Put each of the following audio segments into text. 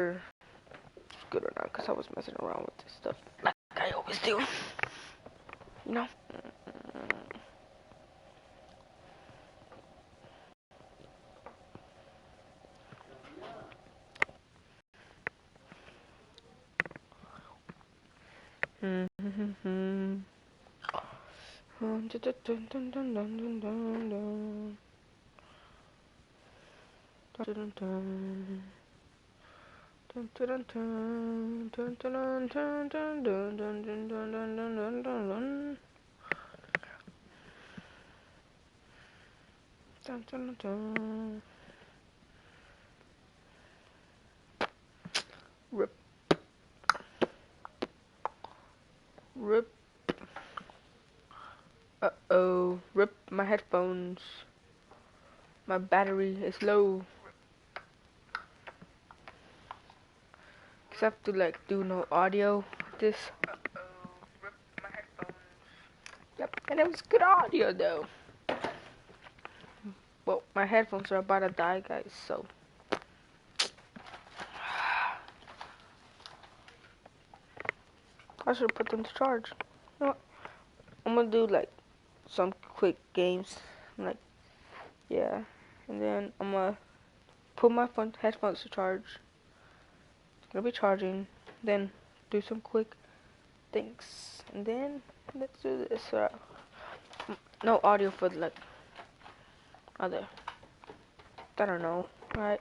it's good or not, because I was messing around with this stuff like I always do. You know? Rip. Rip. Uh-oh. Rip my headphones. My battery is low. Cause I have to like do no audio with this. Rip my headphones. Yep, and it was good audio though. Well, my headphones are about to die, guys, so. I should put them to charge. You know what? I'm gonna do like some quick games, like, yeah, and then I'm gonna put my headphones to charge. Gonna be charging, then do some quick things, and then let's do this. No audio for like other. I don't know, right?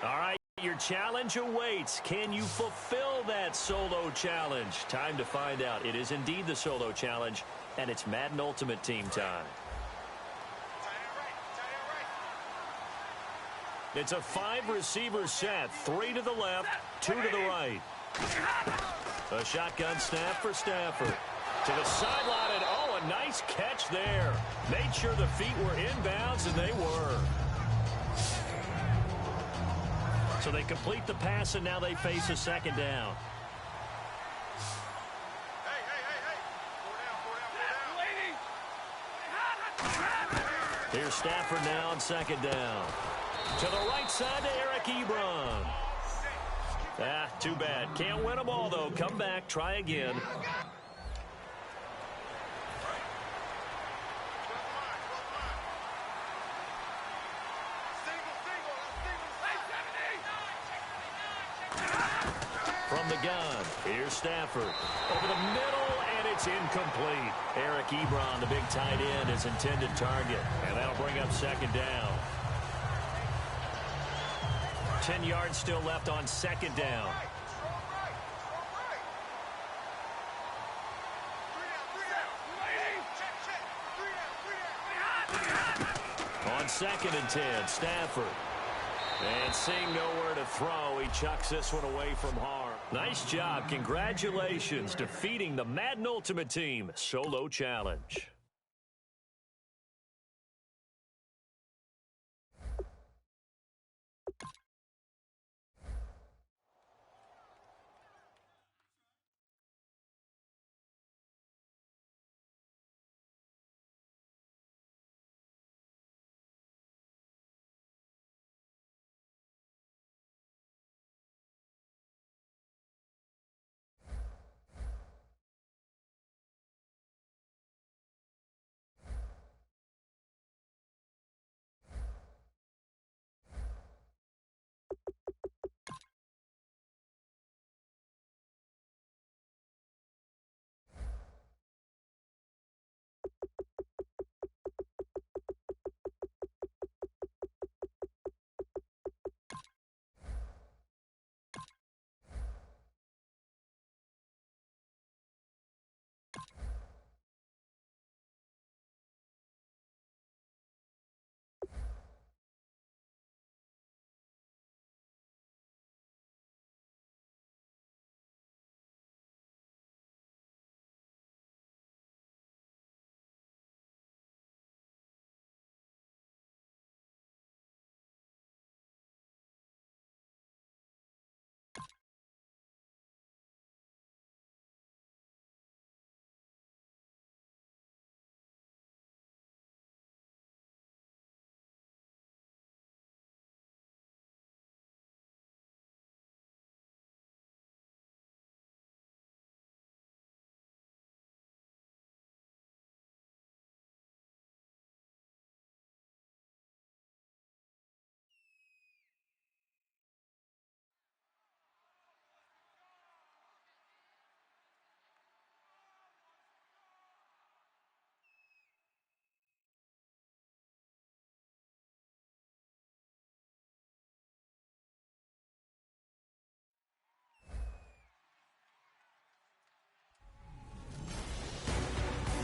All right, your challenge awaits. Can you fulfill that solo challenge? Time to find out. It is indeed the solo challenge, and it's Madden Ultimate Team time. It's a 5-receiver set. 3 to the left, 2 to the right. A shotgun snap for Stafford. To the sideline, and oh, a nice catch there. Made sure the feet were inbounds, and they were. So they complete the pass, and now they face a second down. Here's Stafford now on second down. To the right side to Eric Ebron. Too bad. Can't win them all, though. Come back, try again. From the gun, here's Stafford. Over the middle, and it's incomplete. Eric Ebron, the big tight end, is intended target. And that'll bring up second down. 10 yards still left on second down. 2nd and 10. Stafford. And seeing nowhere to throw, he chucks this one away from harm. Nice job. Congratulations. Defeating the Madden Ultimate Team solo challenge.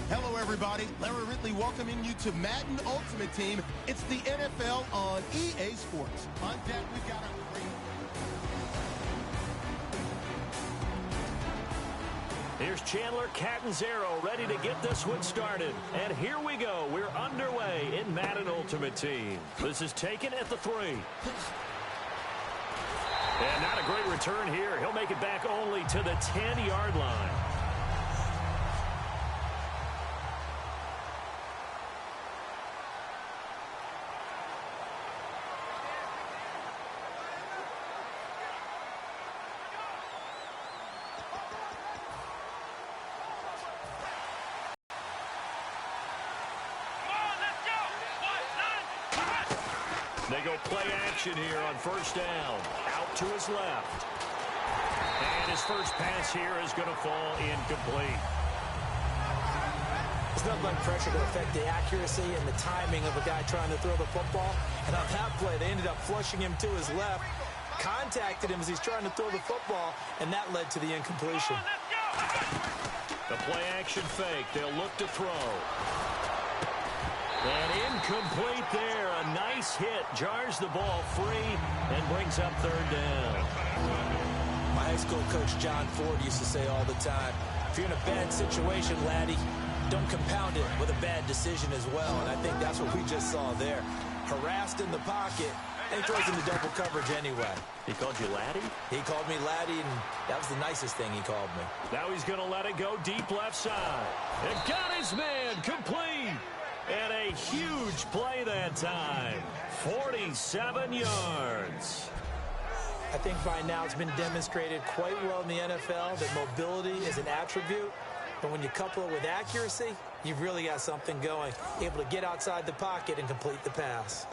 Hello, everybody. Larry Ridley welcoming you to Madden Ultimate Team. It's the NFL on EA Sports. On deck, we've got our great... Here's Chandler Catanzaro ready to get this one started. And here we go. We're underway in Madden Ultimate Team. This is taken at the 3. And not a great return here. He'll make it back only to the 10-yard line. They go play action here on 1st down. Out to his left. And his first pass here is going to fall incomplete. It's not like pressure to affect the accuracy and the timing of a guy trying to throw the football. And on that play, they ended up flushing him to his left, contacted him as he's trying to throw the football, and that led to the incompletion. The play action fake. They'll look to throw. And incomplete there. A nice hit. Jars the ball free and brings up 3rd down. My high school coach, John Ford, used to say all the time, if you're in a bad situation, laddie, don't compound it with a bad decision as well. And I think that's what we just saw there. Harassed in the pocket, and he throws into double coverage anyway. He called you laddie? He called me laddie, and that was the nicest thing he called me. Now he's going to let it go deep left side. And got his man complete. And a huge play that time. 47 yards. I think by now it's been demonstrated quite well in the NFL that mobility is an attribute. But when you couple it with accuracy, you've really got something going. Able to get outside the pocket and complete the pass.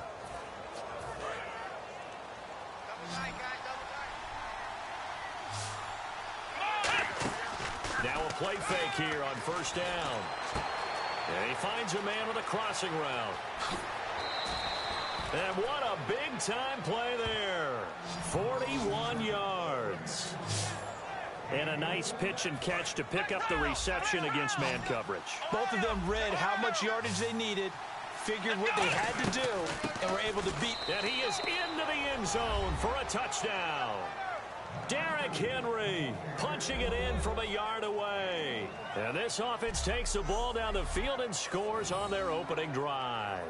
Now a play fake here on 1st down. And he finds a man with a crossing route. And what a big-time play there. 41 yards. And a nice pitch and catch to pick up the reception against man coverage. Both of them read how much yardage they needed, figured what they had to do and were able to beat. And he is into the end zone for a touchdown. Derrick Henry punching it in from a yard away. And this offense takes the ball down the field and scores on their opening drive.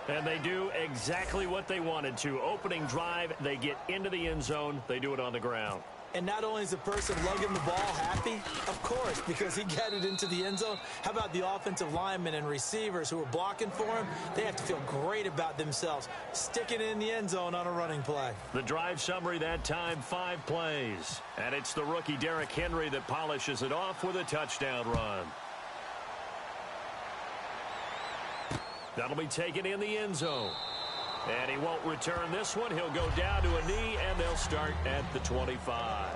And they do exactly what they wanted to. Opening drive, they get into the end zone. They do it on the ground. And not only is the person lugging the ball happy, of course, because he got it into the end zone. How about the offensive linemen and receivers who are blocking for him? They have to feel great about themselves, sticking it in the end zone on a running play. The drive summary that time, 5 plays. And it's the rookie Derrick Henry that polishes it off with a touchdown run. That'll be taken in the end zone. And he won't return this one. He'll go down to a knee, and they'll start at the 25.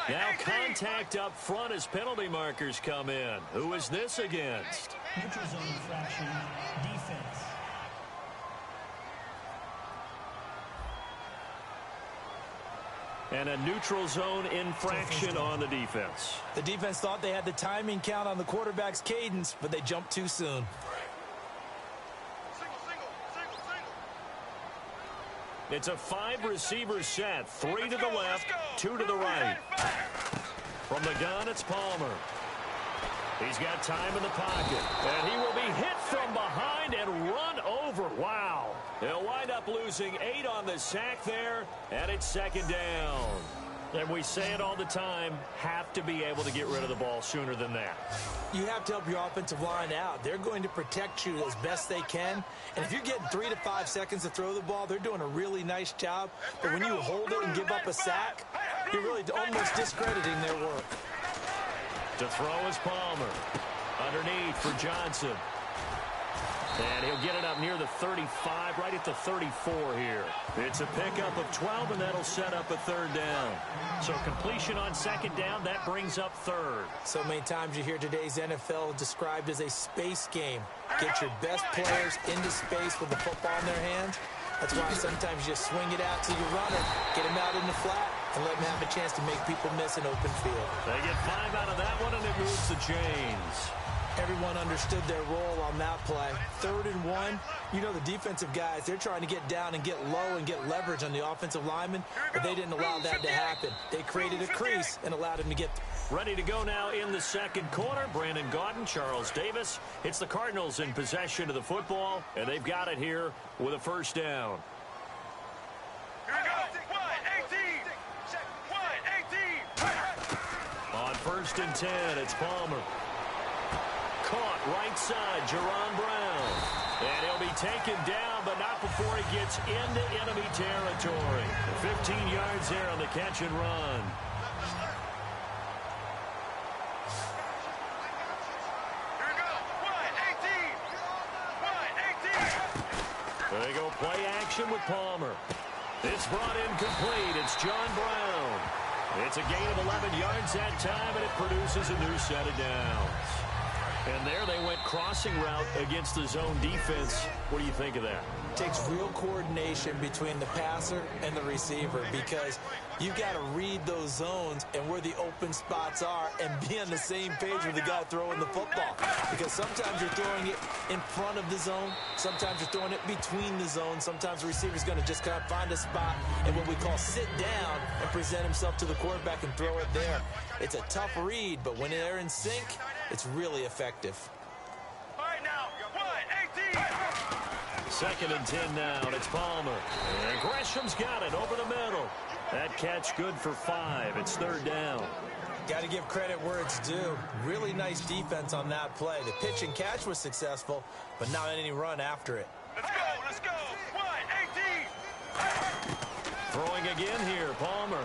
Now contact up front as penalty markers come in. Who is this against? Neutral zone infraction, defense. And a neutral zone infraction on the defense. The defense thought they had the timing count on the quarterback's cadence, but they jumped too soon. It's a 5-receiver set. 3 to the left, 2 to the right. From the gun, it's Palmer. He's got time in the pocket. And he will be hit from behind and run over. Wow. He'll wind up losing 8 on the sack there, and it's second down. And we say it all the time, have to be able to get rid of the ball sooner than that. You have to help your offensive line out. They're going to protect you as best they can. And if you're getting 3 to 5 seconds to throw the ball, they're doing a really nice job. But when you hold it and give up a sack, you're really almost discrediting their work. To throw is Palmer. Underneath for Johnson. And he'll get it up near the 35, right at the 34 here. It's a pickup of 12, and that'll set up a third down. So completion on second down, that brings up third. So many times you hear today's NFL described as a space game. Get your best players into space with the football in their hands. That's why sometimes you swing it out to your runner, get him out in the flat, and let him have a chance to make people miss an open field. They get 5 out of that one, and it moves the chains. Everyone understood their role on that play. 3rd and 1. You know the defensive guys, they're trying to get down and get low and get leverage on the offensive lineman, but they didn't allow that to happen. They created a crease and allowed him to get. Ready to go now in the second quarter. Brandon Gaudin, Charles Davis. It's the Cardinals in possession of the football, and they've got it here with a first down. On 1st and 10, it's Palmer. Caught right side, Jerron Brown. And he'll be taken down, but not before he gets into enemy territory. 15 yards there on the catch and run. They go play action with Palmer. It's brought in complete. It's John Brown. It's a gain of 11 yards that time, and it produces a new set of downs. And there they went crossing route against the zone defense. What do you think of that? It takes real coordination between the passer and the receiver because you've got to read those zones and where the open spots are and be on the same page with the guy throwing the football. Because sometimes you're throwing it in front of the zone. Sometimes you're throwing it between the zones. Sometimes the receiver's going to just kind of find a spot and what we call sit down and present himself to the quarterback and throw it there. It's a tough read, but when they're in sync, it's really effective. All right, now, 1-18. 2nd and 10 now, and it's Palmer. And Gresham's got it over the middle. That catch good for 5. It's 3rd down. Got to give credit where it's due. Really nice defense on that play. The pitch and catch was successful, but not any run after it. Let's go. 1-18. Throwing again here, Palmer.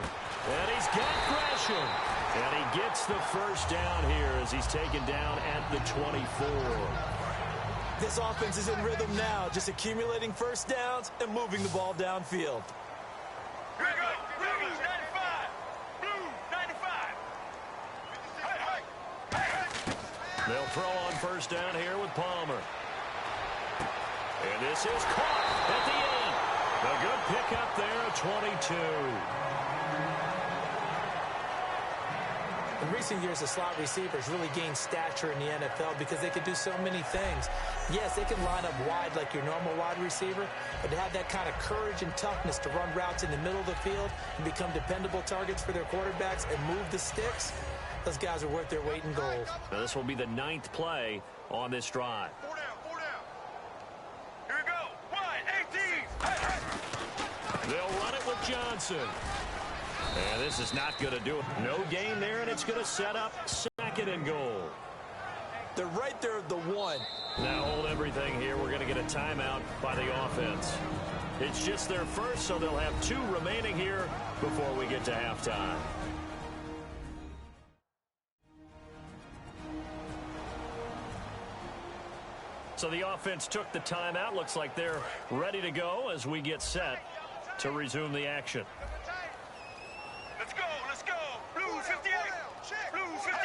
And he's got Gresham. And he gets the first down here as he's taken down at the 24. This offense is in rhythm now, just accumulating first downs and moving the ball downfield. Here we go. Blue 95. Blue 95. They'll throw on first down here with Palmer. And this is caught at the 8. A good pickup there, 22. In recent years, the slot receivers really gained stature in the NFL because they could do so many things. Yes, they can line up wide like your normal wide receiver, but to have that kind of courage and toughness to run routes in the middle of the field and become dependable targets for their quarterbacks and move the sticks, those guys are worth their weight in gold. Now, this will be the 9th play on this drive. 4 down, 4 down. Here we go. Wide, 18. Hey, hey. They'll run it with Johnson. And this is not going to do it. No gain there, and it's going to set up 2nd and goal. They're right there at the 1. Now hold everything here. We're going to get a timeout by the offense. It's just their first, so they'll have 2 remaining here before we get to halftime. So the offense took the timeout. Looks like they're ready to go as we get set to resume the action. Let's go, let's go. Blues 58. Blues 58.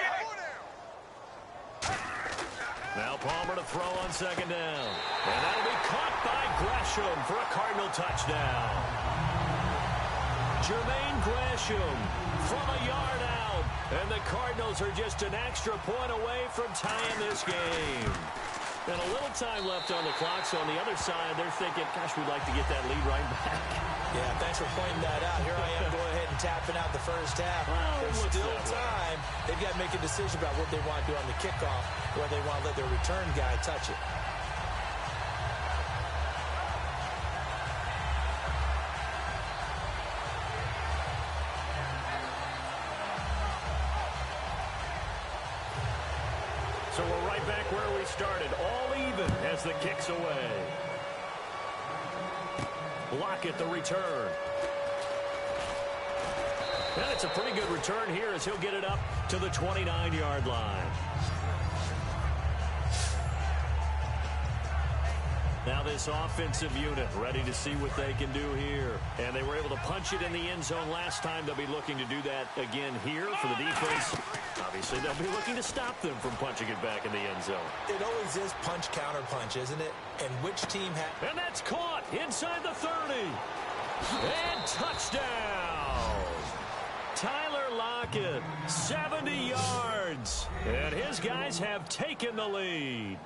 Now Palmer to throw on 2nd down. And that'll be caught by Gresham for a Cardinal touchdown. Jermaine Gresham from a yard out. And the Cardinals are just an extra point away from tying this game. And a little time left on the clock, so on the other side, they're thinking, gosh, we'd like to get that lead right back. Yeah, thanks for pointing that out. Here I am going ahead and tapping out the first half. There's still time. They've got to make a decision about what they want to do on the kickoff, whether they want to let their return guy touch it. So we're right back where we started, all even as the kick's away. Lockett the return. And it's a pretty good return here as he'll get it up to the 29-yard line. Now this offensive unit ready to see what they can do here. And they were able to punch it in the end zone last time. They'll be looking to do that again here for the defense. Obviously, they'll be looking to stop them from punching it back in the end zone. It always is punch, counter punch, isn't it? And which team has... And that's caught inside the 30. And touchdown. Tyler Lockett, 70 yards. And his guys have taken the lead.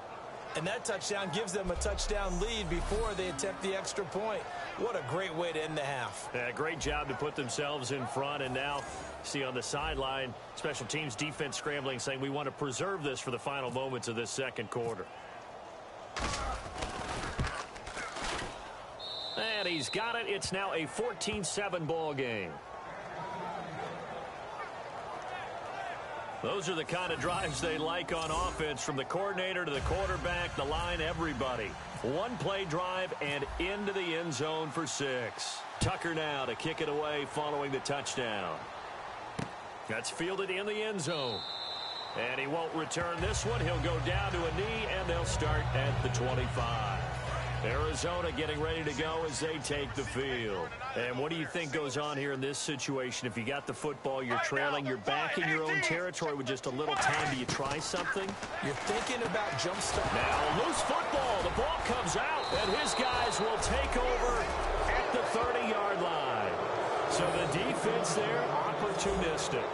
And that touchdown gives them a touchdown lead before they attempt the extra point. What a great way to end the half. Yeah, great job to put themselves in front. And now, see on the sideline, special teams defense scrambling, saying we want to preserve this for the final moments of this second quarter. And he's got it. It's now a 14-7 ball game. Those are the kind of drives they like on offense, from the coordinator to the quarterback, the line, everybody. One play drive and into the end zone for 6. Tucker now to kick it away following the touchdown. That's fielded in the end zone. And he won't return this one. He'll go down to a knee, and they'll start at the 25. Arizona getting ready to go as they take the field. And what do you think goes on here in this situation? If you got the football, you're trailing, you're back in your own territory with just a little time. Do you try something? You're thinking about jump start. Now, loose football. The ball comes out, and his guys will take over at the 30-yard line. So the defense there, opportunistic.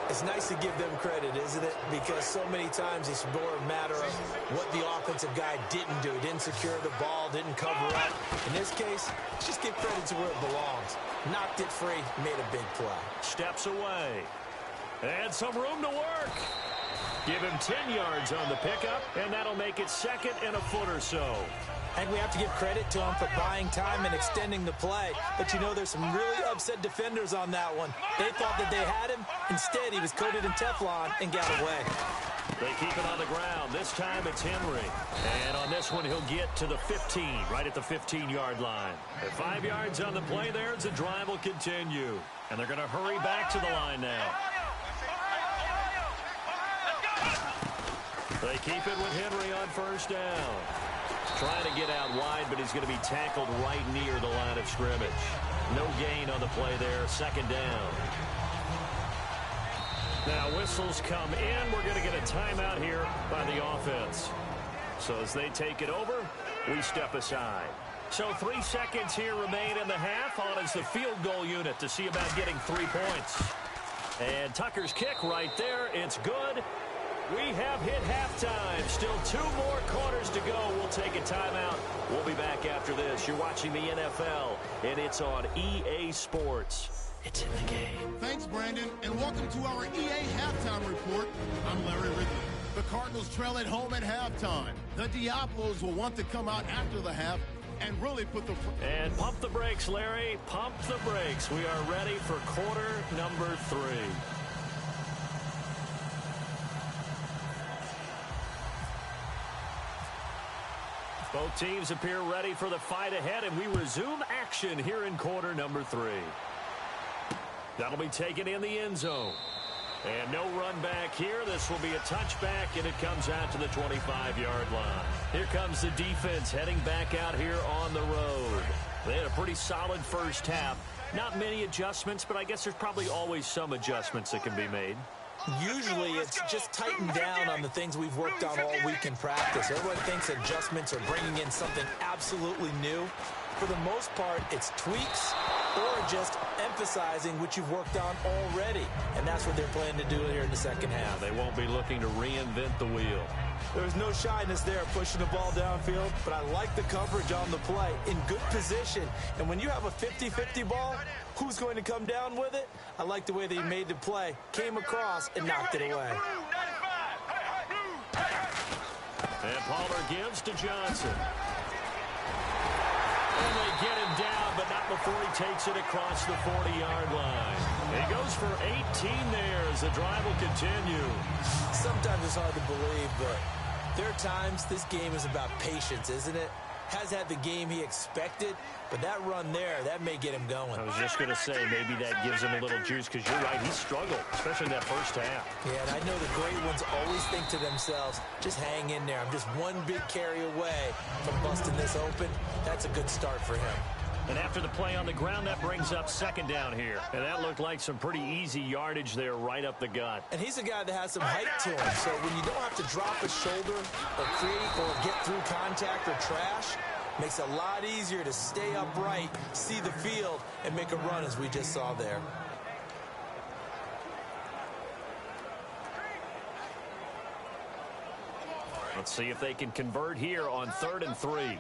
It's nice to give them credit, isn't it? Because so many times it's more a matter of what the offensive guy didn't do. Didn't secure the ball, didn't cover up. In this case, just give credit to where it belongs. Knocked it free, made a big play. Steps away. And some room to work. Give him 10 yards on the pickup, and that'll make it 2nd and a foot or so. I think we have to give credit to him for buying time and extending the play. But, you know, there's some really upset defenders on that one. They thought that they had him. Instead, he was coated in Teflon and got away. They keep it on the ground. This time it's Henry. And on this one, he'll get to the 15, right at the 15-yard line. At 5 yards on the play there, the drive will continue. And they're going to hurry back to the line now. They keep it with Henry on 1st down. Trying to get out wide, but he's going to be tackled right near the line of scrimmage. No gain on the play there. 2nd down. Now whistles come in. We're going to get a timeout here by the offense. So as they take it over, we step aside. So 3 seconds here remain in the half. On is the field goal unit to see about getting 3 points. And Tucker's kick right there. It's good. We have hit halftime. Still 2 more quarters to go. We'll take a timeout. We'll be back after this. You're watching the NFL, and it's on EA Sports. It's in the game. Thanks, Brandon, and welcome to our EA Halftime Report. I'm Larry Ridley. The Cardinals trail at home at halftime. The Diablos will want to come out after the half and really put the... And pump the brakes, Larry. Pump the brakes. We are ready for quarter number 3. Both teams appear ready for the fight ahead, and we resume action here in quarter number 3. That'll be taken in the end zone. And no run back here. This will be a touchback, and it comes out to the 25-yard line. Here comes the defense heading back out here on the road. They had a pretty solid first half. Not many adjustments, but I guess there's probably always some adjustments that can be made. Usually it's just tighten down on the things we've worked on all week in practice. Everyone thinks adjustments are bringing in something absolutely new. For the most part, it's tweaks or just emphasizing what you've worked on already. And that's what they're planning to do here in the second half. They won't be looking to reinvent the wheel. There's no shyness there pushing the ball downfield, but I like the coverage on the play in good position. And when you have a 50-50 ball, who's going to come down with it? I like the way they made the play, came across, and knocked it away. And Palmer gives to Johnson. And they get him down, but not before he takes it across the 40-yard line. He goes for 18 there as the drive will continue. Sometimes it's hard to believe, but there are times this game is about patience, isn't it? Has had the game he expected, but that run there, that may get him going. I was just going to say, maybe that gives him a little juice, because you're right, he struggled, especially in that first half. Yeah, and I know the great ones always think to themselves, just hang in there. I'm just one big carry away from busting this open. That's a good start for him. And after the play on the ground, that brings up second down here. And that looked like some pretty easy yardage there right up the gut. And he's a guy that has some height to him. So when you don't have to drop a shoulder or create or get through contact or trash, makes it a lot easier to stay upright, see the field, and make a run as we just saw there. Let's see if they can convert here on 3rd and 3.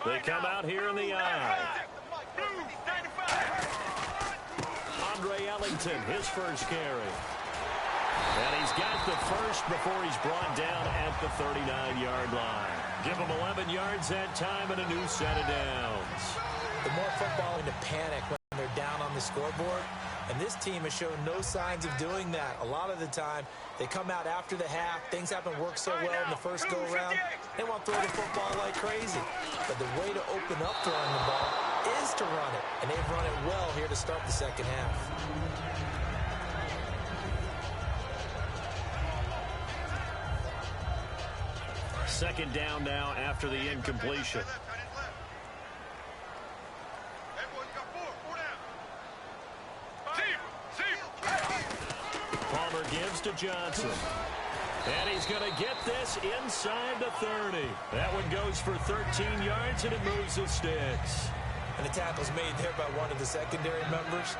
They come out here in the eye. Andre Ellington, his first carry. And he's got the first before he's brought down at the 39-yard line. Give him 11 yards that time and a new set of downs. The more football into panic when they're down on the scoreboard, and this team has shown no signs of doing that. A lot of the time, they come out after the half. Things haven't worked so well in the first go-around. They want to throw the football like crazy. But the way to open up throwing the ball is to run it, and they've run it well here to start the second half. Second down now after the incompletion. Palmer gives to Johnson. And he's going to get this inside the 30. That one goes for 13 yards, and it moves the sticks. And the tackle's made there by one of the secondary members.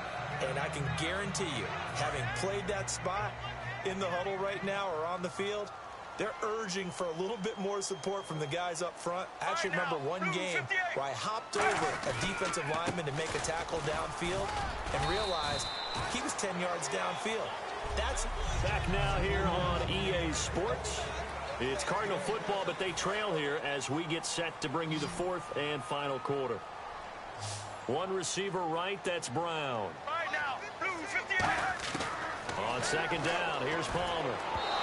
And I can guarantee you, having played that spot in the huddle right now or on the field, they're urging for a little bit more support from the guys up front. I actually remember one game where I hopped over a defensive lineman to make a tackle downfield and realized he was 10 yards downfield. That's back now here on EA Sports. It's Cardinal football, but they trail here as we get set to bring you the fourth and final quarter. One receiver right, that's Brown. On second down, here's Palmer.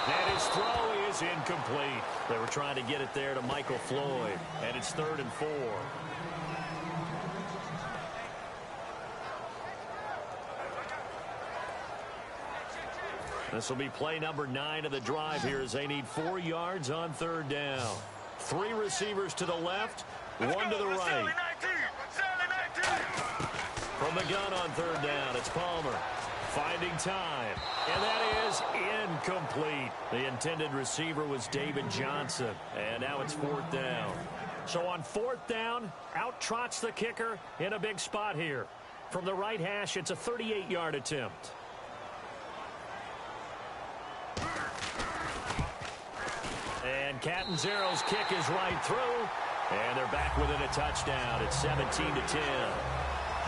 And his throw is incomplete. They were trying to get it there to Michael Floyd. And it's 3rd and 4. This will be play number 9 of the drive here as they need 4 yards on 3rd down. 3 receivers to the left, 1 to the right. From the gun on 3rd down, it's Palmer. Finding time, and that is incomplete. The intended receiver was David Johnson, and now it's 4th down. So on 4th down, out trots the kicker in a big spot here. From the right hash, it's a 38-yard attempt. And Catanzaro's kick is right through, and they're back within a touchdown. It's 17-10.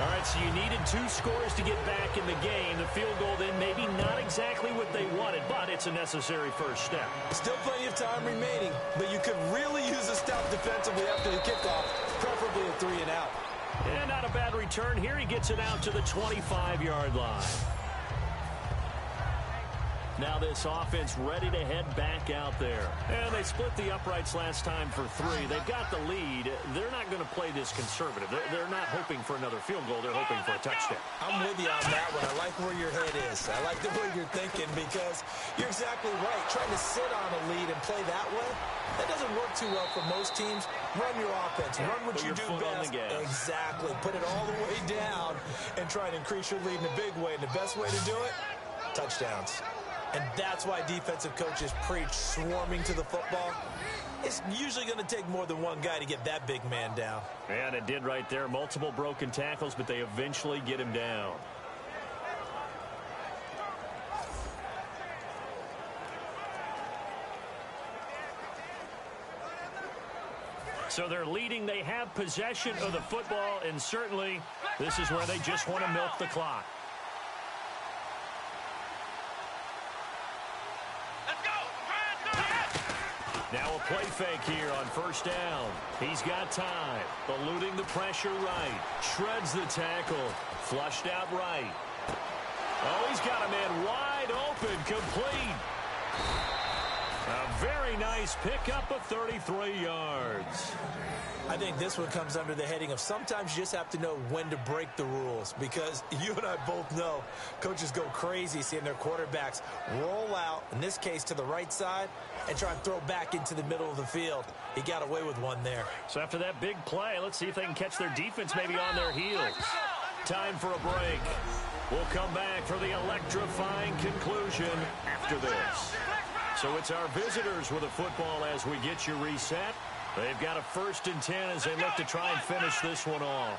All right, so you needed 2 scores to get back in the game. The field goal then maybe not exactly what they wanted, but it's a necessary first step. Still plenty of time remaining, but you could really use a stop defensively after the kickoff, preferably a 3 and out. And not a bad return here. He gets it out to the 25-yard line. Now this offense ready to head back out there. And they split the uprights last time for 3. They've got the lead. They're not going to play this conservative. They're not hoping for another field goal. They're hoping for a touchdown. I'm with you on that one. I like where your head is. I like the way you're thinking because you're exactly right. Trying to sit on a lead and play that way, that doesn't work too well for most teams. Run your offense. Run what you do best. Exactly. Put it all the way down and try and increase your lead in a big way. And the best way to do it, touchdowns. And that's why defensive coaches preach swarming to the football. It's usually going to take more than one guy to get that big man down. And it did right there. Multiple broken tackles, but they eventually get him down. So they're leading. They have possession of the football, and certainly this is where they just want to milk the clock. Now a play fake here on 1st down. He's got time. Eluding the pressure right. Shreds the tackle. Flushed out right. Oh, he's got a man wide open. Complete. A very nice pickup of 33 yards. I think this one comes under the heading of sometimes you just have to know when to break the rules because you and I both know coaches go crazy seeing their quarterbacks roll out, in this case to the right side, and try and throw back into the middle of the field. He got away with one there. So after that big play, let's see if they can catch their defense maybe on their heels. Time for a break. We'll come back for the electrifying conclusion after this. So it's our visitors with a football as we get you reset. They've got a 1st and 10 as they look to try and finish this one off.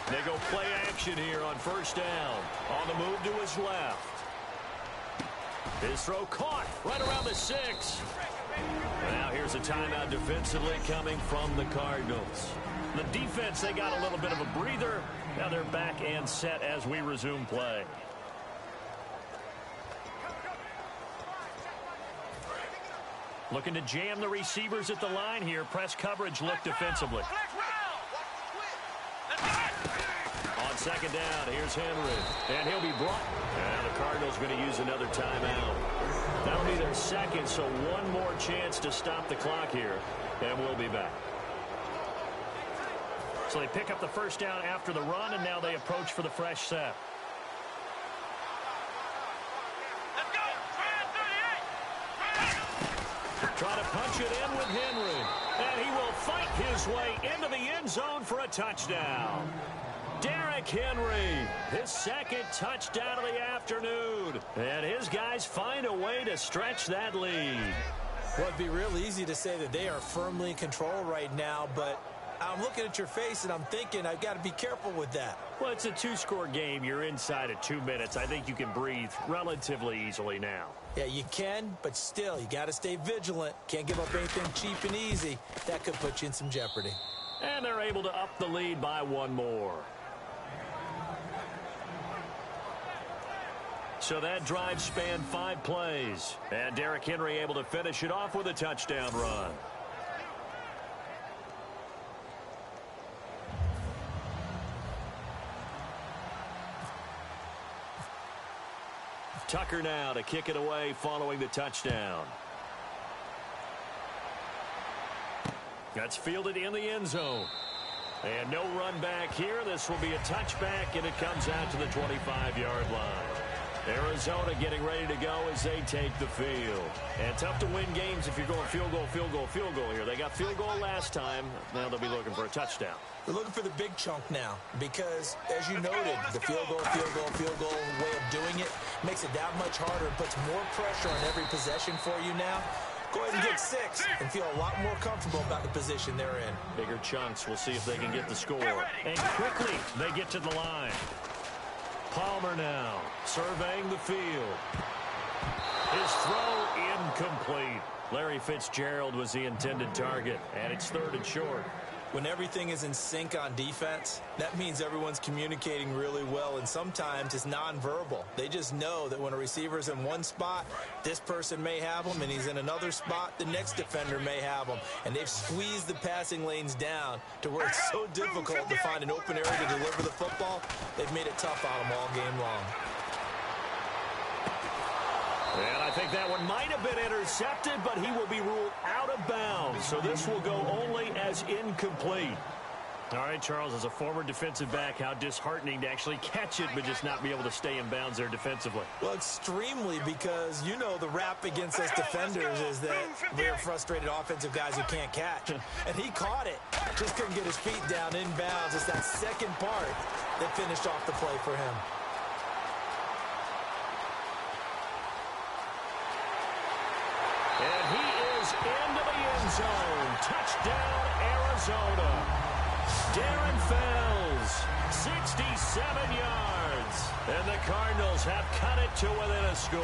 They go play action here on 1st down. On the move to his left. His throw caught right around the 6. Now here's a timeout defensively coming from the Cardinals. The defense, they got a little bit of a breather. Now they're back and set as we resume play. Looking to jam the receivers at the line here. Press coverage look defensively. On 2nd down, here's Henry. And he'll be brought. And the Cardinals going to use another timeout. That'll be their 2nd, so one more chance to stop the clock here. And we'll be back. So they pick up the 1st down after the run, and now they approach for the fresh set. Try to punch it in with Henry. And he will fight his way into the end zone for a touchdown. Derrick Henry, his 2nd touchdown of the afternoon. And his guys find a way to stretch that lead. Well, it'd be real easy to say that they are firmly in control right now, but I'm looking at your face and I'm thinking I've got to be careful with that. Well, it's a 2-score game. You're inside of 2 minutes. I think you can breathe relatively easily now. Yeah, you can, but still, you got to stay vigilant. Can't give up anything cheap and easy. That could put you in some jeopardy. And they're able to up the lead by 1 more. So that drive spanned 5 plays. And Derrick Henry able to finish it off with a touchdown run. Tucker now to kick it away following the touchdown. That's fielded in the end zone. And no run back here. This will be a touchback, and it comes out to the 25-yard line. Arizona getting ready to go as they take the field. And tough to win games if you're going field goal, field goal, field goal here. They got field goal last time. Now they'll be looking for a touchdown. They're looking for the big chunk now because, as you noted, the field goal way of doing it makes it that much harder and puts more pressure on every possession for you now. Go ahead and get 6 and feel a lot more comfortable about the position they're in. Bigger chunks. We'll see if they can get the score. And quickly, they get to the line. Palmer now surveying the field. His throw incomplete. Larry Fitzgerald was the intended target, and it's 3rd and short. When everything is in sync on defense, that means everyone's communicating really well, and sometimes it's nonverbal. They just know that when a receiver's in one spot, this person may have him, and he's in another spot, the next defender may have him. And they've squeezed the passing lanes down to where it's so difficult to find an open area to deliver the football. They've made it tough on them all game long. And I think that one might have been intercepted, but he will be ruled out of bounds. So this will go only as incomplete. All right, Charles, as a former defensive back, how disheartening to actually catch it but just not be able to stay in bounds there defensively. Well, extremely, because you know the rap against us defenders is that we're frustrated offensive guys who can't catch. And he caught it. Just couldn't get his feet down in bounds. It's that second part that finished off the play for him. And he is into the end zone. Touchdown, Arizona. Darren Fells, 67 yards. And the Cardinals have cut it to within a score.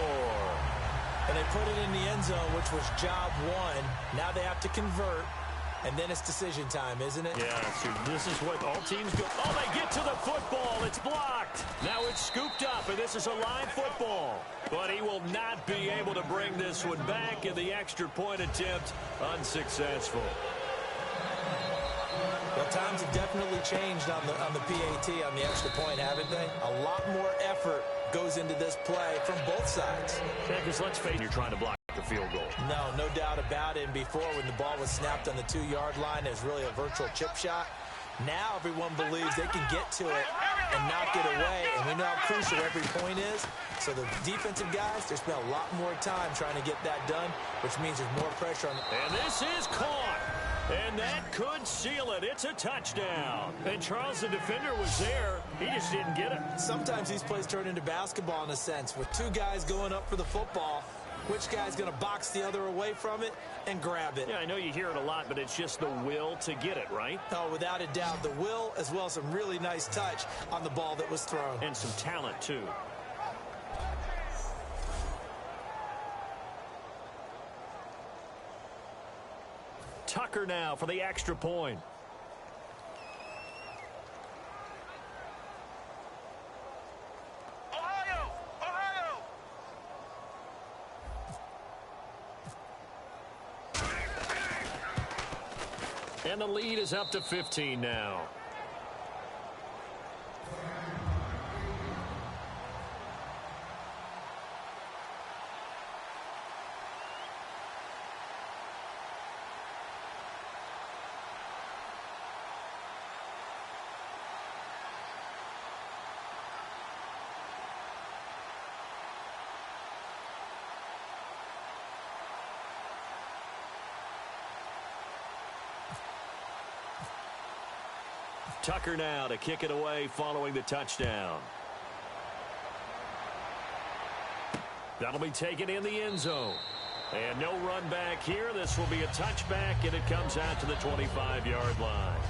And they put it in the end zone, which was job 1. Now they have to convert. And then it's decision time, isn't it? Yeah, this is what all teams go. Oh, they get to the football. It's blocked. Now it's scooped up, and this is a live football. But he will not be able to bring this one back, and the extra point attempt unsuccessful. Well, times have definitely changed on the PAT, on the extra point, haven't they? A lot more effort goes into this play from both sides. Yeah, because let's face it, you're trying to block the field goal. No doubt about it. And before, when the ball was snapped on the 2-yard line, there's really a virtual chip shot. Now everyone believes they can get to it and knock it away. And we know how crucial every point is. So the defensive guys, they spent a lot more time trying to get that done, which means there's more pressure on them. And this is caught. And that could seal it. It's a touchdown. And Charles, the defender, was there. He just didn't get it. Sometimes these plays turn into basketball in a sense, with 2 guys going up for the football. Which guy's going to box the other away from it and grab it? Yeah, I know you hear it a lot, but it's just the will to get it, right? Oh, without a doubt. The will, as well as some really nice touch on the ball that was thrown. And some talent, too. Tucker now for the extra point. And the lead is up to 15 now. Tucker now to kick it away following the touchdown. That'll be taken in the end zone. And no run back here. This will be a touchback, and it comes out to the 25-yard line.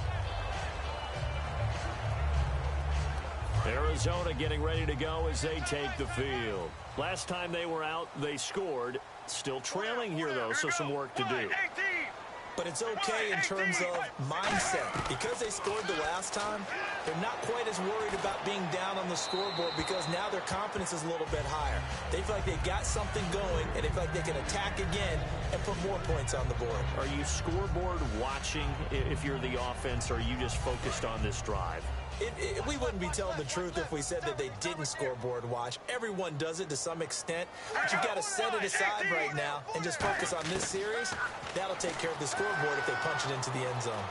Arizona getting ready to go as they take the field. Last time they were out, they scored. Still trailing here, though, so some work to do. But it's okay in terms of mindset. Because they scored the last time, they're not quite as worried about being down on the scoreboard because now their confidence is a little bit higher. They feel like they've got something going, and they feel like they can attack again and put more points on the board. Are you scoreboard watching if you're the offense, or are you just focused on this drive? We wouldn't be telling the truth if we said that they didn't scoreboard watch. Everyone does it to some extent, but you've got to set it aside right now and just focus on this series. That'll take care of the scoreboard if they punch it into the end zone.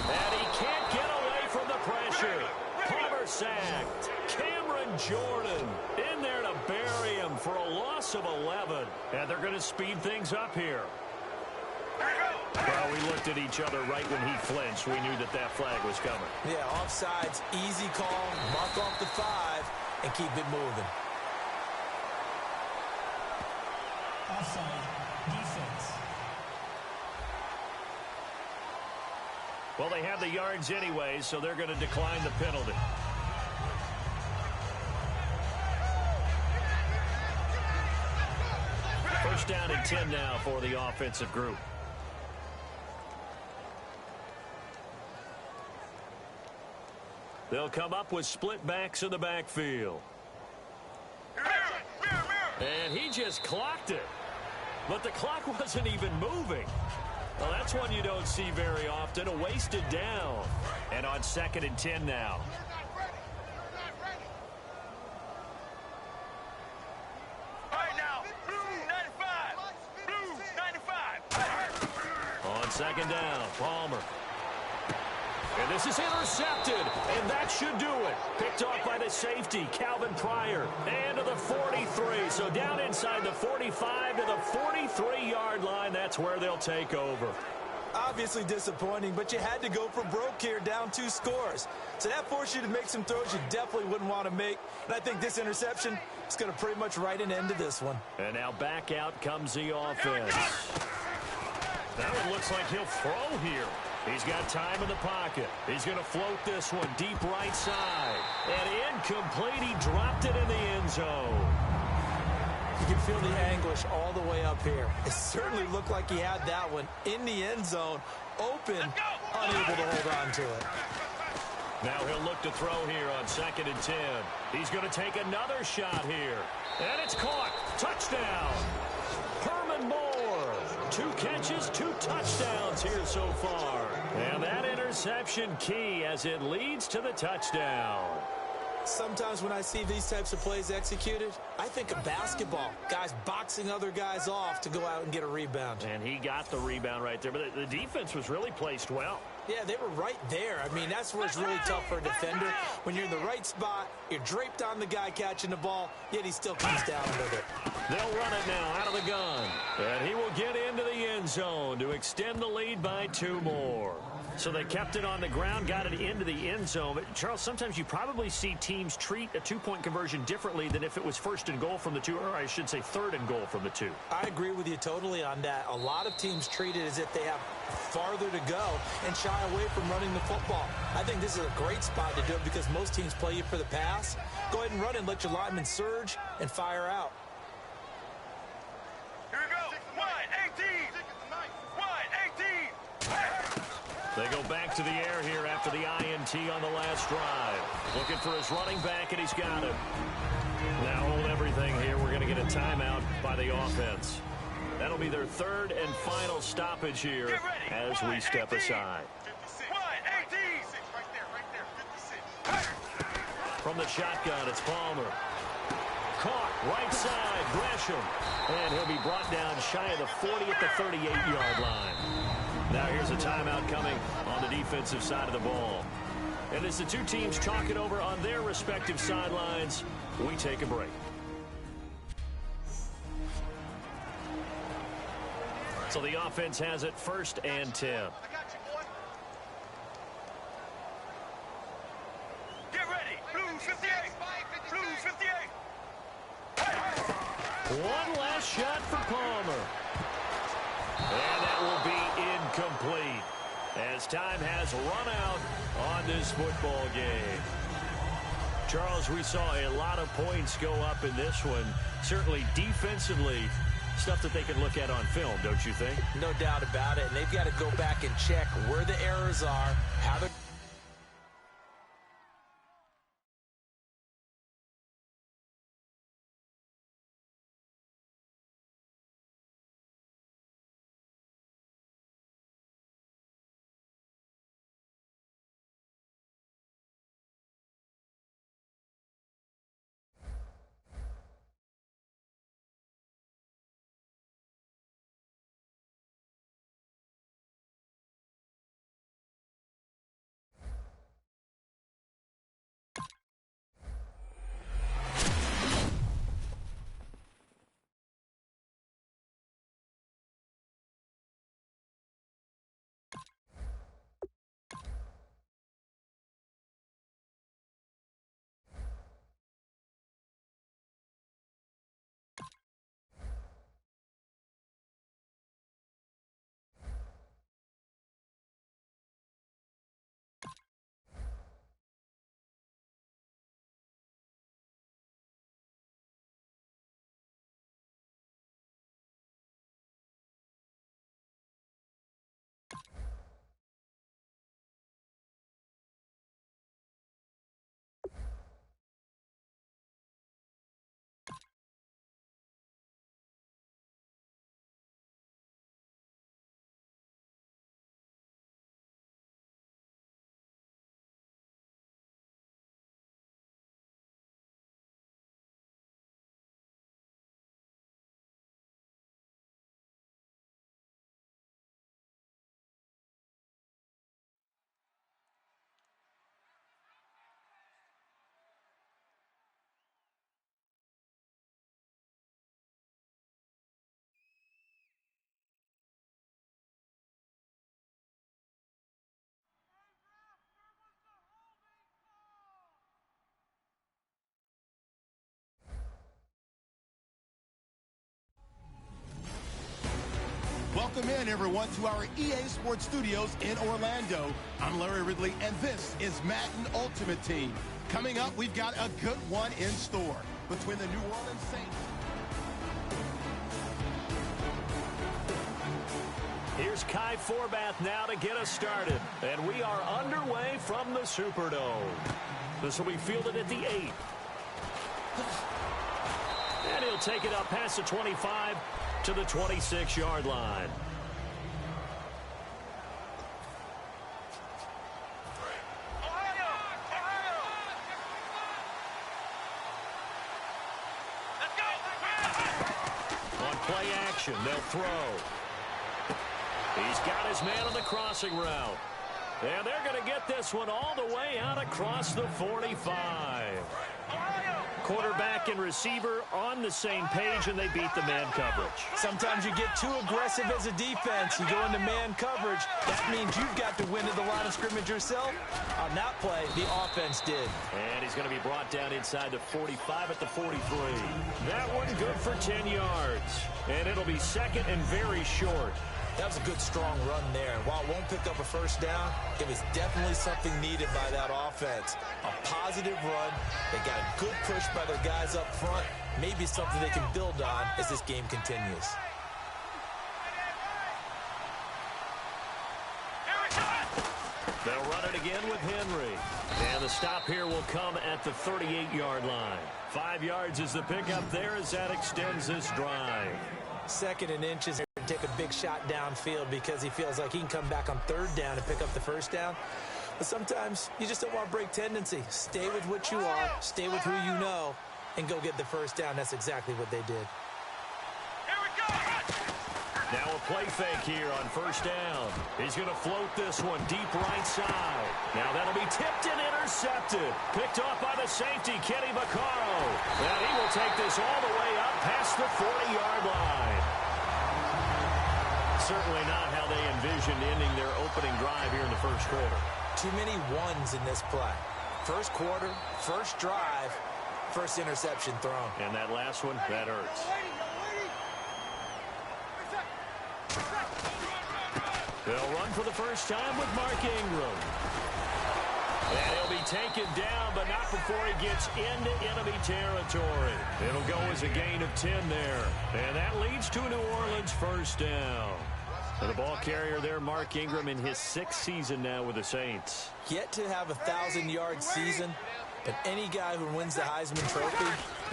And he can't get away from the pressure. Palmer are sacked. Cameron Jordan in there to bury him for a loss of 11. And they're going to speed things up here. Well, we looked at each other right when he flinched. We knew that that flag was coming. Yeah, offsides, easy call, mark off the 5, and keep it moving. Offside. Defense. Well, they have the yards anyway, so they're going to decline the penalty. First down and 10 now for the offensive group. They'll come up with split backs in the backfield. And he just clocked it. But the clock wasn't even moving. Well, that's one you don't see very often. A wasted down. And on 2nd and 10 now. All right, now, blue 95. Blue 95. On 2nd down, Palmer. And this is intercepted, and that should do it. Picked off by the safety, Calvin Pryor, and to the 43. So down inside the 45 to the 43-yard line. That's where they'll take over. Obviously disappointing, but you had to go for broke here, down 2 scores. So that forced you to make some throws you definitely wouldn't want to make. And I think this interception is going to pretty much write an end to this one. And now back out comes the offense. That one looks like he'll throw here. He's got time in the pocket. He's going to float this one deep right side. And incomplete. He dropped it in the end zone. You can feel the anguish all the way up here. It certainly looked like he had that one in the end zone, open, unable to hold on to it. Now he'll look to throw here on 2nd and 10. He's going to take another shot here. And it's caught. Touchdown. Herman Moore. 2 catches, 2 touchdowns here so far. And that interception key as it leads to the touchdown. Sometimes when I see these types of plays executed, I think of basketball. Guys boxing other guys off to go out and get a rebound. And he got the rebound right there. But the defense was really placed well. Yeah, they were right there. I mean, that's where it's really tough for a defender. When you're in the right spot, you're draped on the guy catching the ball, yet he still comes down with it. They'll run it now out of the gun. And he will get into the end zone to extend the lead by 2 more. So they kept it on the ground, got it into the end zone. But, Charles, sometimes you probably see teams treat a 2-point conversion differently than if it was 1st and goal from the 2, or I should say 3rd and goal from the 2. I agree with you totally on that. A lot of teams treat it as if they have farther to go and shy away from running the football. I think this is a great spot to do it because most teams play you for the pass. Go ahead and run and let your linemen surge and fire out. Here we go. Wide 18. Wide 18. They go back to the air here after the INT on the last drive. Looking for his running back, and he's got him. Now hold everything here. We're going to get a timeout by the offense. That'll be their 3rd and final stoppage here as we step aside. Wide 18. From the shotgun, it's Palmer. Caught, right side, Gresham. And he'll be brought down shy of the 40 at the 38-yard line. Now here's a timeout coming on the defensive side of the ball. And as the 2 teams talk it over on their respective sidelines, we take a break. So the offense has it 1st and 10. I got you, boy. Get ready. Blue 58. Blue 58. One last shot for Palmer. And that will be incomplete as time has run out on this football game. Charles, we saw a lot of points go up in this one. Certainly defensively, stuff that they can look at on film, don't you think? No doubt about it. And they've got to go back and check where the errors are, how they're Welcome in, everyone, to our EA Sports Studios in Orlando. I'm Larry Ridley, and this is Madden Ultimate Team. Coming up, we've got a good one in store between the New Orleans Saints. Here's Kai Forbath now to get us started. And we are underway from the Superdome. This will be fielded at the 8. And he'll take it up past the 25 to the 26-yard line. On play action, they'll throw. He's got his man on the crossing route. And they're going to get this one all the way out across the 45. Quarterback and receiver on the same page, and they beat the man coverage. Sometimes you get too aggressive as a defense. You go into man coverage. That means you've got to win at the line of scrimmage yourself. On that play, the offense did. And he's going to be brought down inside the 45 at the 43. That one good for 10 yards. And it'll be second and very short. That was a good, strong run there. And while it won't pick up a first down, it was definitely something needed by that offense. A positive run. They got a good push by their guys up front. Maybe something they can build on as this game continues. They'll run it again with Henry. And the stop here will come at the 38-yard line. 5 yards is the pickup there as that extends this drive. Second and inches. Take a big shot downfield because he feels like he can come back on third down and pick up the first down. But sometimes you just don't want to break tendency. Stay with what you are, stay with who you know, and go get the first down. That's exactly what they did. Now a play fake here on first down. He's going to float this one deep right side. Now that'll be tipped and intercepted. Picked off by the safety, Kenny Vaccaro. And he will take this all the way up past the 40-yard line. Certainly not how they envisioned ending their opening drive here in the first quarter. Too many ones in this play. First quarter, first drive, first interception thrown. And that last one, that hurts. They'll run for the first time with Mark Ingram. And he'll be taken down, but not before he gets into enemy territory. It'll go as a gain of 10 there. And that leads to a New Orleans first down. And the ball carrier there, Mark Ingram, in his 6th season now with the Saints. Yet to have a 1,000-yard season, but any guy who wins the Heisman Trophy,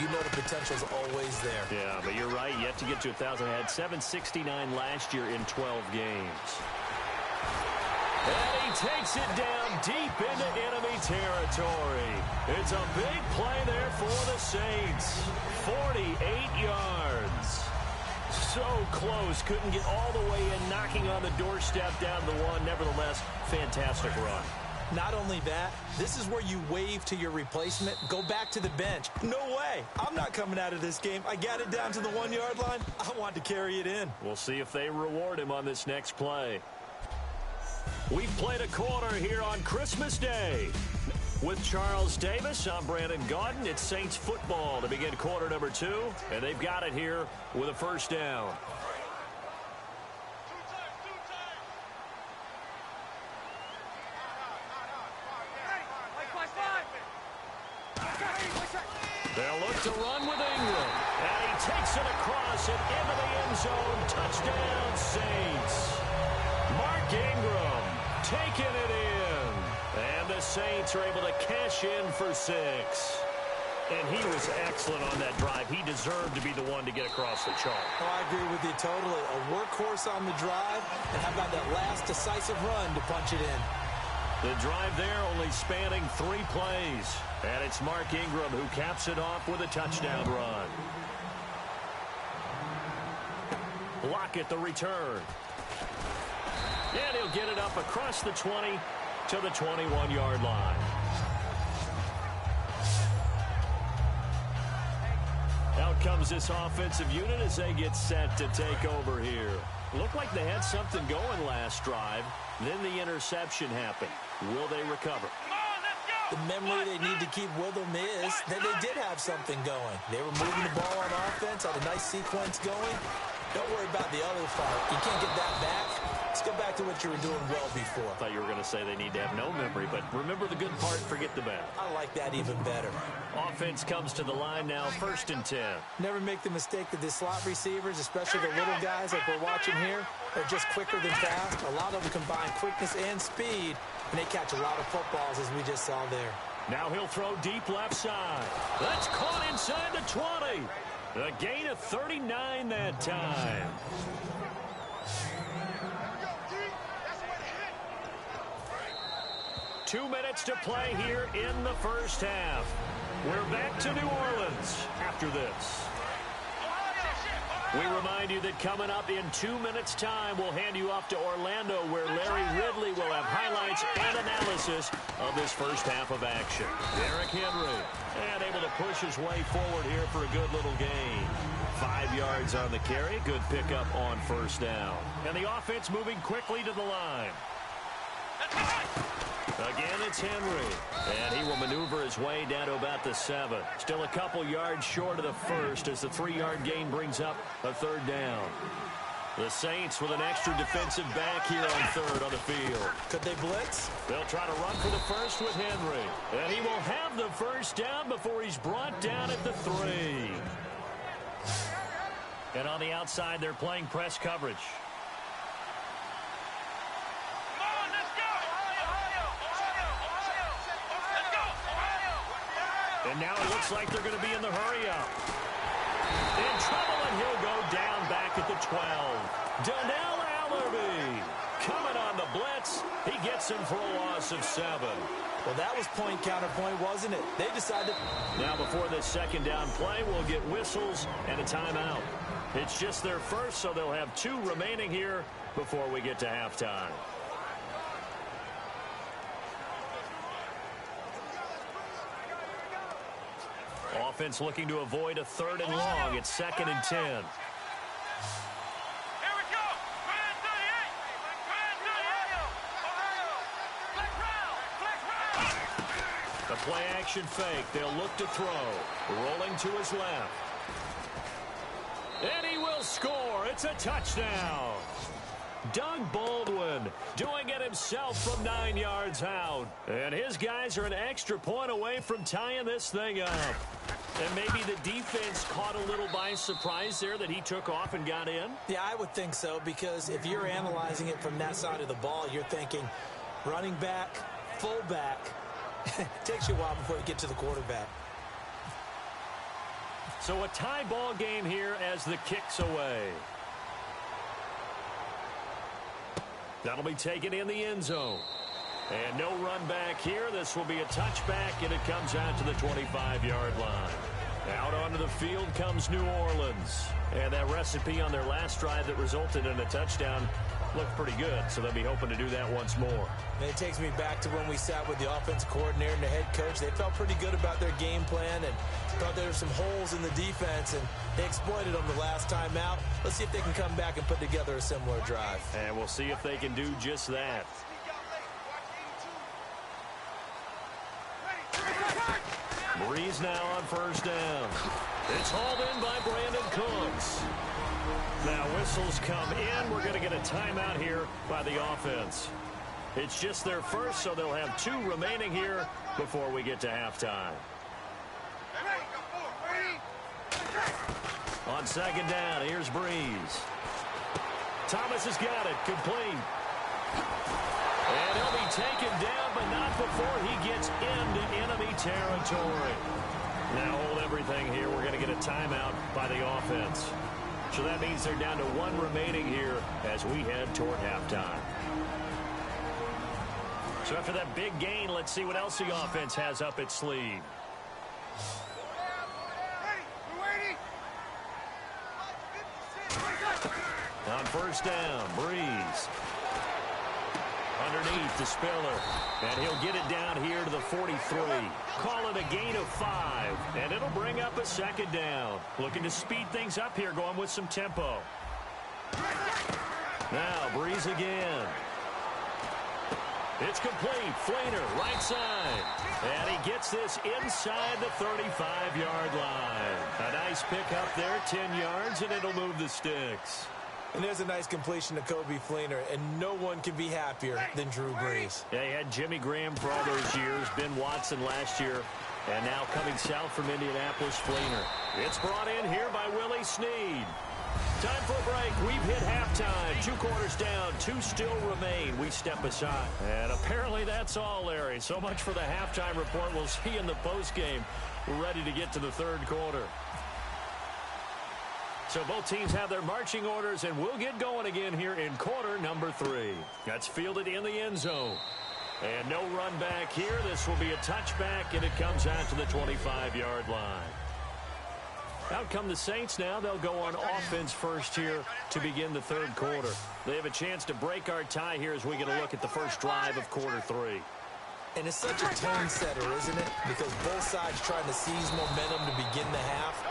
you know the potential's always there. Yeah, but you're right. Yet to get to 1,000. Had 769 last year in 12 games. And he takes it down deep into enemy territory. It's a big play there for the Saints. 48 yards. So close, couldn't get all the way in, knocking on the doorstep down the one. Nevertheless, fantastic run. Not only that, this is where you wave to your replacement, go back to the bench. No way. I'm not coming out of this game. I got it down to the 1-yard line. I want to carry it in. We'll see if they reward him on this next play. We've played a quarter here on Christmas Day. With Charles Davis, I'm Brandon Gaudin. It's Saints football to begin quarter number 2, and they've got it here with a first down. They'll look to run with Ingram, and he takes it across and into the end zone. Touchdown, Saints. Mark Ingram taking it in. And the Saints are able to cash in for 6. And he was excellent on that drive. He deserved to be the one to get across the chalk. Oh, I agree with you totally. A workhorse on the drive. And how about that last decisive run to punch it in? The drive there only spanning 3 plays. And it's Mark Ingram who caps it off with a touchdown run. Lockett the return. And he'll get it up across the 20 to the 21-yard line. Out comes this offensive unit as they get set to take over here. Looked like they had something going last drive. Then the interception happened. Will they recover? The memory they need to keep with them is that they did have something going. They were moving the ball on offense, had a nice sequence going. Don't worry about the other part. You can't get that back. Let's go back to what you were doing well before. I thought you were going to say they need to have no memory, but remember the good part, forget the bad. I like that even better. Offense comes to the line now, 1st and 10. Never make the mistake that the slot receivers, especially the little guys like we're watching here, are just quicker than fast. A lot of them combine quickness and speed, and they catch a lot of footballs, as we just saw there. Now he'll throw deep left side. That's caught inside the 20. A gain of 39 that time. Two minutes to play here in the first half. We're back to New Orleans after this. We remind you that coming up in 2 minutes' time, we'll hand you off to Orlando, where Larry Ridley will have highlights and analysis of this first half of action. Derrick Henry, and able to push his way forward here for a good little gain. 5 yards on the carry, good pickup on first down. And the offense moving quickly to the line. Again, it's Henry, and he will maneuver his way down to about the 7. Still a couple yards short of the first as the 3-yard gain brings up a third down. The Saints with an extra defensive back here on third on the field. Could they blitz? They'll try to run for the first with Henry, and he will have the first down before he's brought down at the 3. And on the outside, they're playing press coverage. And now it looks like they're going to be in the hurry-up. In trouble, and he'll go down back at the 12. Donnell Allerby coming on the blitz. He gets him for a loss of 7. Well, that was point counterpoint, wasn't it? They decided. Now before this second down play, we'll get whistles and a timeout. It's just their first, so they'll have 2 remaining here before we get to halftime. Offense looking to avoid a 3rd and long. It's 2nd and 10. Here we go. Grand 38. Grand 38. Ohio. Flex round. The play action fake. They'll look to throw. Rolling to his left. And he will score. It's a touchdown. Doug Baldwin doing it himself from 9 yards out. And his guys are an extra point away from tying this thing up. And maybe the defense caught a little by surprise there that he took off and got in? Yeah, I would think so, because if you're analyzing it from that side of the ball, you're thinking running back, fullback. It takes you a while before you get to the quarterback. So a tie ball game here as the kick's away. That'll be taken in the end zone. And no run back here. This will be a touchback, and it comes out to the 25-yard line. Out onto the field comes New Orleans. And that recipe on their last drive that resulted in a touchdown looked pretty good, so they'll be hoping to do that once more. And it takes me back to when we sat with the offensive coordinator and the head coach. They felt pretty good about their game plan and thought there were some holes in the defense, and they exploited them the last time out. Let's see if they can come back and put together a similar drive. And we'll see if they can do just that. Breeze now on first down. It's hauled in by Brandon Cooks. Now whistles come in. We're going to get a timeout here by the offense. It's just their first, so they'll have 2 remaining here before we get to halftime. On second down, here's Breeze. Thomas has got it, complete. And he'll be taken down, but not before he gets into enemy territory. Now hold everything here. We're going to get a timeout by the offense. So that means they're down to 1 remaining here as we head toward halftime. So after that big gain, let's see what else the offense has up its sleeve. On first down, Breeze. Underneath to Spiller. And he'll get it down here to the 43. Call it a gain of 5. And it'll bring up a second down. Looking to speed things up here, going with some tempo. Now, Breeze again. It's complete. Fleener, right side. And he gets this inside the 35-yard line. A nice pickup there, 10 yards, and it'll move the sticks. And there's a nice completion to Kobe Fleener, and no one can be happier than Drew Brees. Yeah, he had Jimmy Graham for all those years, Ben Watson last year, and now coming south from Indianapolis, Fleener. It's brought in here by Willie Snead. Time for a break. We've hit halftime. 2 quarters down. 2 still remain. We step aside. And apparently that's all, Larry. So much for the halftime report. We'll see you in the postgame. We're ready to get to the 3rd quarter. So both teams have their marching orders, and we'll get going again here in quarter number 3. That's fielded in the end zone. And no run back here. This will be a touchback, and it comes out to the 25-yard line. Out come the Saints now. They'll go on offense first here to begin the 3rd quarter. They have a chance to break our tie here as we get a look at the first drive of quarter 3. And it's such a tone setter, isn't it? Because both sides trying to seize momentum to begin the half.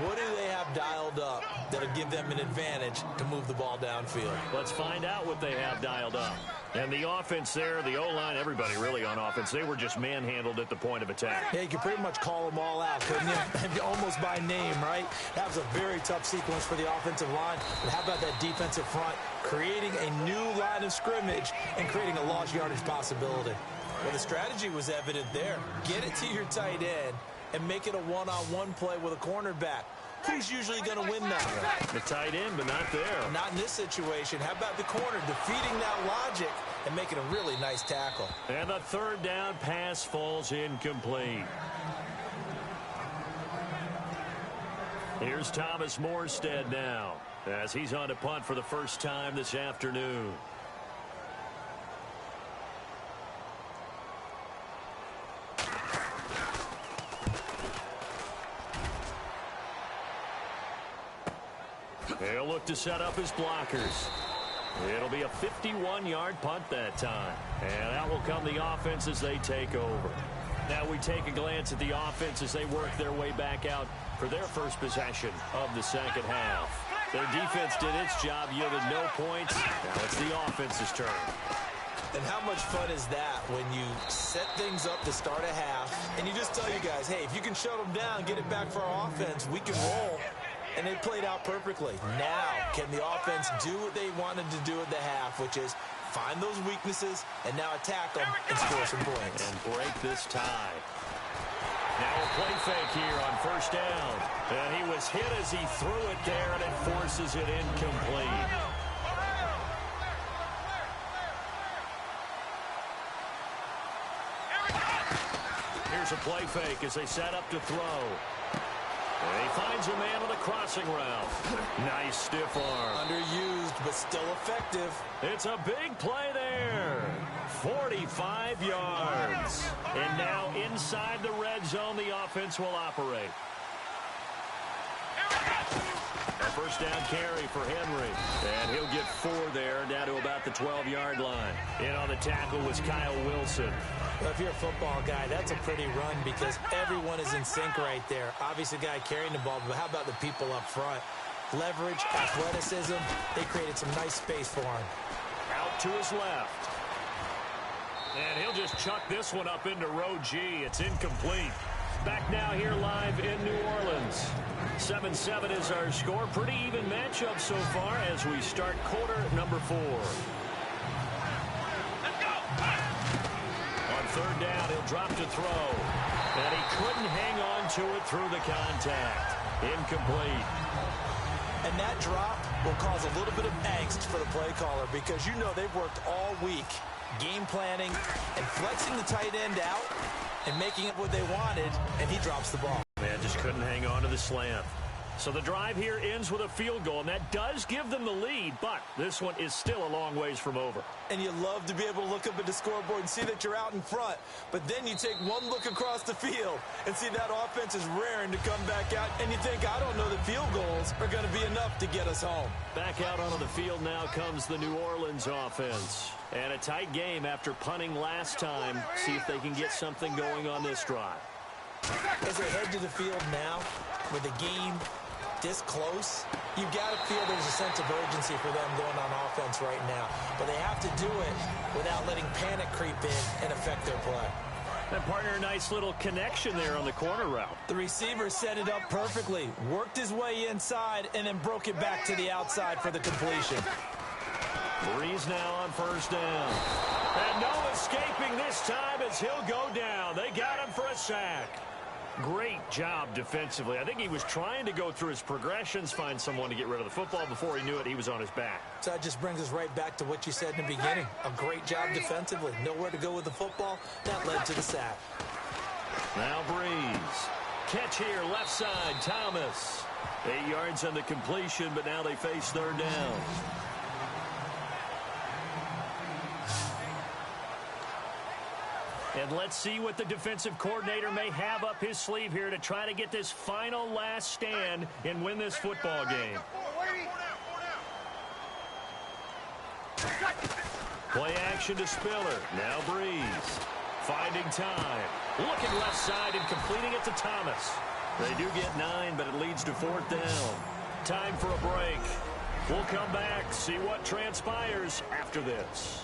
What do they have dialed up that'll give them an advantage to move the ball downfield? Let's find out what they have dialed up. And the offense there, the O-line, everybody really on offense, they were just manhandled at the point of attack. Yeah, you could pretty much call them all out, couldn't you? Almost by name, right? That was a very tough sequence for the offensive line. But how about that defensive front creating a new line of scrimmage and creating a lost yardage possibility? Well, the strategy was evident there. Get it to your tight end and make it a one-on-one play with a cornerback. Who's usually going to win that? The tight end, but not there. Not in this situation. How about the corner defeating that logic and making a really nice tackle? And the 3rd down pass falls incomplete. Here's Thomas Morstead now as he's on to punt for the first time this afternoon. They'll look to set up his blockers. It'll be a 51-yard punt that time. And that will come the offense as they take over. Now we take a glance at the offense as they work their way back out for their first possession of the second half. Their defense did its job, yielded no points. Now it's the offense's turn. And how much fun is that when you set things up to start a half and you just tell you guys, hey, if you can shut them down, get it back for our offense, we can roll. And they played out perfectly. Now, can the offense do what they wanted to do at the half, which is find those weaknesses and now attack them and score some points. And break this tie. Now a play fake here on first down. And he was hit as he threw it there, and it forces it incomplete. Here's a play fake as they set up to throw. And he finds a man on the crossing route. Nice stiff arm. Underused, but still effective. It's a big play there. 45 yards. And now inside the red zone, the offense will operate. A first down carry for Henry. And he'll get 4 there, down to about the 12-yard line. In on the tackle was Kyle Wilson. Well, if you're a football guy, that's a pretty run because everyone is in sync right there. Obviously, the guy carrying the ball, but how about the people up front? Leverage, athleticism, they created some nice space for him. Out to his left. And he'll just chuck this one up into row G. It's incomplete. Back now here live in New Orleans. 7-7 is our score. Pretty even matchup so far as we start quarter number 4. On third down, he'll drop to throw. And he couldn't hang on to it through the contact. Incomplete. And that drop will cause a little bit of angst for the play caller because you know they've worked all week game planning and flexing the tight end out and making it what they wanted, and he drops the ball. Man, just couldn't hang on to the slant. So the drive here ends with a field goal, and that does give them the lead, but this one is still a long ways from over. And you love to be able to look up at the scoreboard and see that you're out in front, but then you take one look across the field and see that offense is raring to come back out, and you think, I don't know that field goals are going to be enough to get us home. Back out onto the field now comes the New Orleans offense. And a tight game after punting last time. See if they can get something going on this drive. As they head to the field now with a game this close, you've got to feel there's a sense of urgency for them going on offense right now. But they have to do it without letting panic creep in and affect their play. And partner, a nice little connection there on the corner route. The receiver set it up perfectly, worked his way inside, and then broke it back to the outside for the completion. Breeze now on first down. And no escaping this time as he'll go down. They got him for a sack. Great job defensively. I think he was trying to go through his progressions, find someone to get rid of the football. Before he knew it, he was on his back. So that just brings us right back to what you said in the beginning. A great job defensively. Nowhere to go with the football. That led to the sack. Now Breeze. Catch here, left side, Thomas. 8 yards on the completion, but now they face third down. And let's see what the defensive coordinator may have up his sleeve here to try to get this final last stand and win this football game. Play action to Spiller. Now Breeze. Finding time. Looking left side and completing it to Thomas. They do get 9, but it leads to fourth down. Time for a break. We'll come back, see what transpires after this.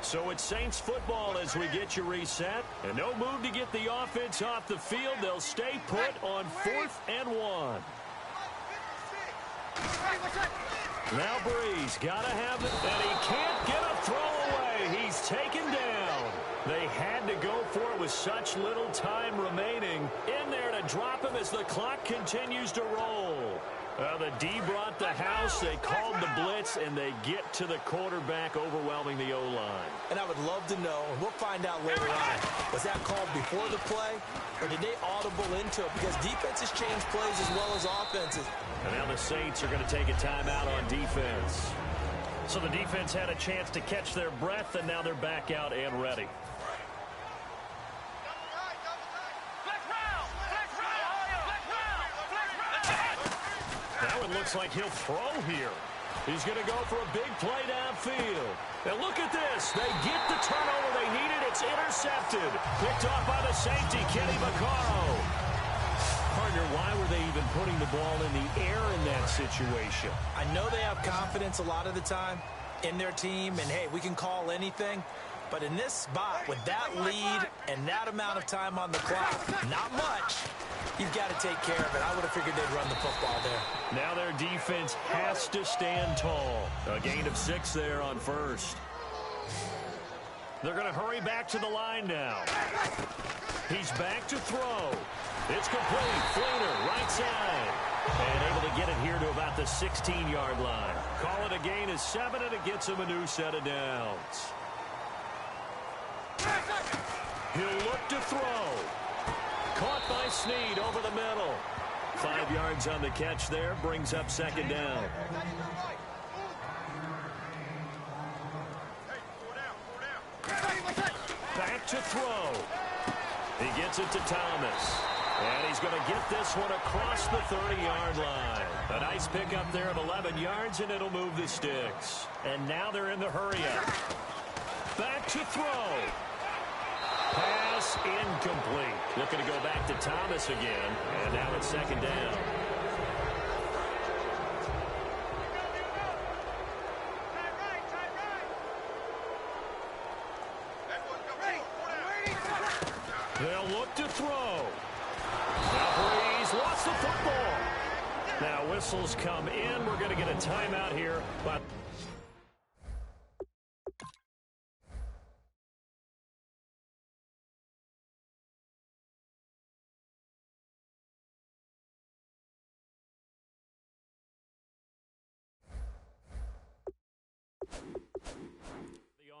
So it's Saints football as we get you reset. And no move to get the offense off the field. They'll stay put on 4th and 1. Now Breeze got to have it, and he can't get a throw away. He's taken down. They had to go for it with such little time remaining. In there to drop him as the clock continues to roll. The D brought the house. They called the blitz, and they get to the quarterback, overwhelming the O-line. And I would love to know, and we'll find out later on, was that called before the play, or did they audible into it? Because defenses change plays as well as offenses. And now the Saints are going to take a timeout on defense. So the defense had a chance to catch their breath, and now they're back out and ready. Now it looks like he'll throw here. He's going to go for a big play downfield. And look at this. They get the turnover they needed. It's intercepted. Picked off by the safety, Kenny Vaccaro. Partner, why were they even putting the ball in the air in that situation? I know they have confidence a lot of the time in their team, and, hey, we can call anything. But in this spot, with that lead and that amount of time on the clock, not much, you've got to take care of it. I would have figured they'd run the football there. Now their defense has to stand tall. A gain of 6 there on first. They're going to hurry back to the line now. He's back to throw. It's complete. Fleener, right side. And able to get it here to about the 16-yard line. Call it a gain of 7, and it gets him a new set of downs. He'll look to throw. Caught by Snead over the middle. 5 yards on the catch there. Brings up second down. Back to throw. He gets it to Thomas. And he's going to get this one across the 30-yard line. A nice pickup there of 11 yards, and it'll move the sticks. And now they're in the hurry-up. Back to throw. Pass incomplete. Looking to go back to Thomas again. And now it's second down. They'll look to throw. Now Breeze lost the football. Now whistles come in. We're going to get a timeout here. But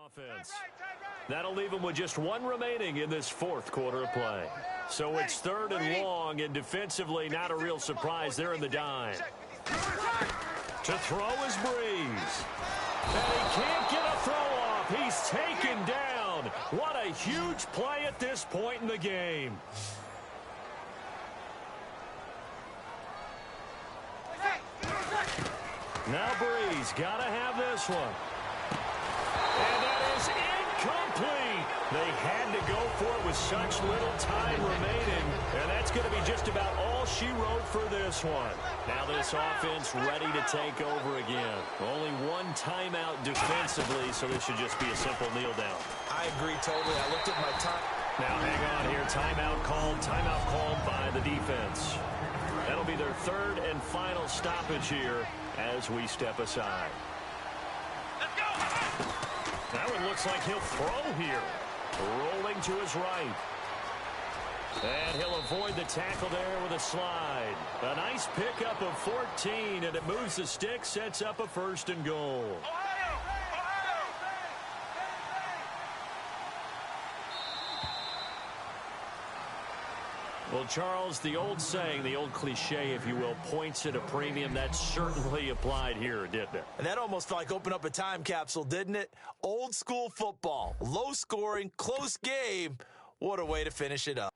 offense. That'll leave them with just 1 remaining in this 4th quarter of play. So it's 3rd and long, and defensively not a real surprise. They're in the dime. To throw is Breeze. And he can't get a throw off. He's taken down. What a huge play at this point in the game. Now Breeze got to have this one. And that is incomplete. They had to go for it with such little time remaining, and that's going to be just about all she wrote for this one. Now this offense ready to take over again. Only one timeout defensively, so this should just be a simple kneel down. I agree totally. I looked at my time. Now hang on here. Timeout called by the defense. That'll be their third and final stoppage here as we step aside. Let's go! That one looks like he'll throw here. Rolling to his right. And he'll avoid the tackle there with a slide. A nice pickup of 14, and it moves the stick, sets up a 1st and goal. Ohio! Well, Charles, the old saying, the old cliche, if you will, points at a premium. That certainly applied here, didn't it? And that almost like opened up a time capsule, didn't it? Old school football, low scoring, close game. What a way to finish it up.